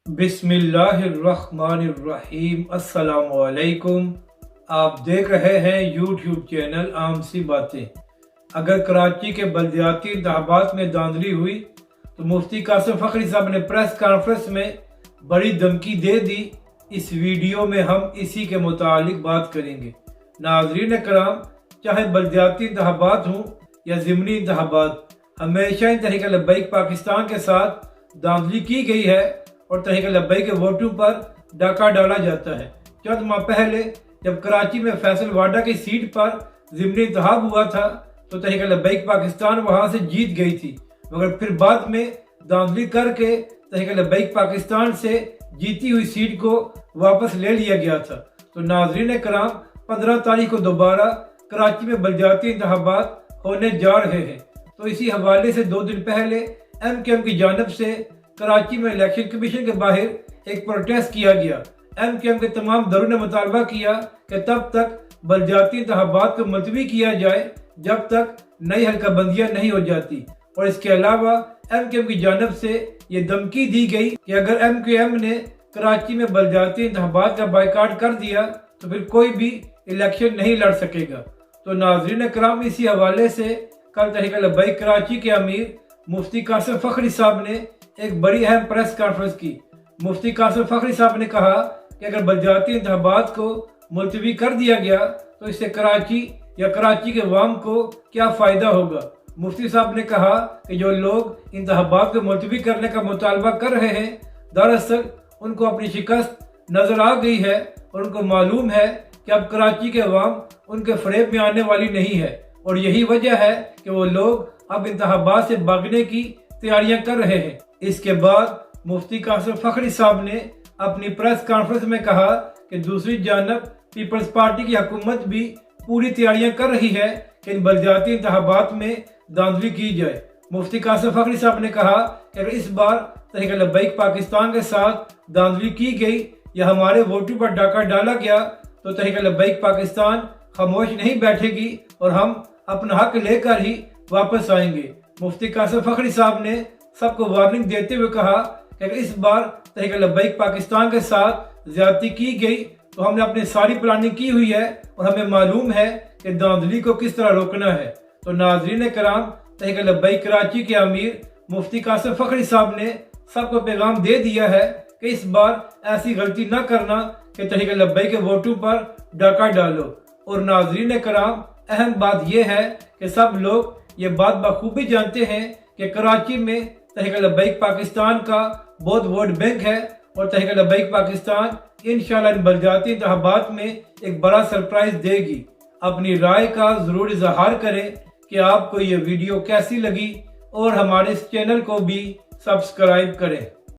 बिस्मिल्लाहिर्रहमानिर्रहीम। अस्सलाम वालेकुम। आप देख रहे हैं यूट्यूब चैनल आम सी बातें। अगर कराची के बल्दियाती इंतखाबात में धांधली हुई तो मुफ्ती कासिम फखरी साहब ने प्रेस कॉन्फ्रेंस में बड़ी धमकी दे दी। इस वीडियो में हम इसी के मुतालिक बात करेंगे। नाज़रीन कराम, चाहे बल्दियाती इंतखाबात हों या ज़िमनी इंतखाबात, हमेशा इन तहरीक लब्बैक पाकिस्तान के साथ धांधली की गई है और तहरीक लब्बैक के वोटों पर डाका डाला जाता है। चंद माह पहले जब कराची में फैसल वाडा की सीट पर ज़िमनी इंतखाब हुआ था तो तहरीक लब्बैक पाकिस्तान वहां से जीत गई थी, मगर फिर बाद में धांधली करके तहरीक लब्बैक पाकिस्तान से जीती हुई सीट को वापस ले लिया गया था। तो नाज़रीन कराम, 15 तारीख को दोबारा कराची में बल्दियाती इंतखाबात होने जा रहे हैं। तो इसी हवाले से 2 दिन पहले MKM की जानिब से कराची में इलेक्शन कमीशन के बाहर एक प्रोटेस्ट किया गया। MKM के तमाम दरों ने मुतालबा किया कि तब तक बल्दियाती इंतखाबात को मुलतवी किया जाए जब तक नई हल्का बंदियां नहीं हो जाती। और इसके अलावा MKM की जानिब से ये धमकी दी गई कि अगर MKM ने कराची में बल्दियाती इंतखाबात का बाइकाट कर दिया तो फिर कोई भी इलेक्शन नहीं लड़ सकेगा। तो नाज़रीन कराम, इसी हवाले से कल तहरीक लब्बैक कराची के अमीर मुफ्ती कासिम फखरी साहब ने एक बड़ी अहम प्रेस कॉन्फ्रेंस की। मुफ्ती कासिम फखरी साहब ने कहा कि अगर बल्दियाती इंतखाबात को मुलतवी कर दिया गया तो इससे कराची या कराची के अवाम को क्या फ़ायदा होगा। मुफ्ती साहब ने कहा कि जो लोग इंतखाबात को मुलतवी करने का मुतालबा कर रहे हैं, दरअसल उनको अपनी शिकस्त नज़र आ गई है और उनको मालूम है कि अब कराची के अवाम उनके फरेब में आने वाली नहीं है, और यही वजह है कि वो लोग अब इंतखाबात से भागने की तैयारियां कर रहे हैं। इसके बाद मुफ्ती कासिम फखरी साहब ने अपनी प्रेस कॉन्फ्रेंस में कहा कि दूसरी जानब पीपल्स पार्टी की हुकूमत भी पूरी तैयारियां कर रही है कि इन बल्दियाती इंतखाबात में धांधली की जाए। मुफ्ती कासिम फखरी साहब ने कहा कि अगर इस बार तहरीक लब्बैक पाकिस्तान के साथ धांधली की गई या हमारे वोटों पर डाका डाला गया तो तहरीक लब्बैक पाकिस्तान खामोश नहीं बैठेगी और हम अपना हक लेकर ही वापस आएंगे। मुफ्ती कासिम फखरी साहब ने सबको वार्निंग देते हुए कहा कि अगर इस बार तहरीक लब्बैक पाकिस्तान के साथ ज्यादती की गई तो हमने अपनी सारी प्लानिंग की हुई है और हमें मालूम है कि धांधली को किस तरह रोकना है। तो नाज़रीन कराम, तहरीक लब्बैक कराची के अमीर मुफ्ती कासिम फखरी साहब ने सबको पैगाम दे दिया है कि इस बार ऐसी गलती न करना कि तहरीक लब्बैक के वोटों पर डाका डालो। और नाज़रीन कराम, अहम बात यह है कि सब लोग ये बात बखूबी जानते हैं कि कराची में तहरीक लब्बैक पाकिस्तान का बहुत वोट बैंक है और तहरीक लब्बैक पाकिस्तान इंशाअल्लाह इन बल्दियाती इंतखाबात में एक बड़ा सरप्राइज देगी। अपनी राय का जरूर इजहार करें कि आपको ये वीडियो कैसी लगी और हमारे इस चैनल को भी सब्सक्राइब करें।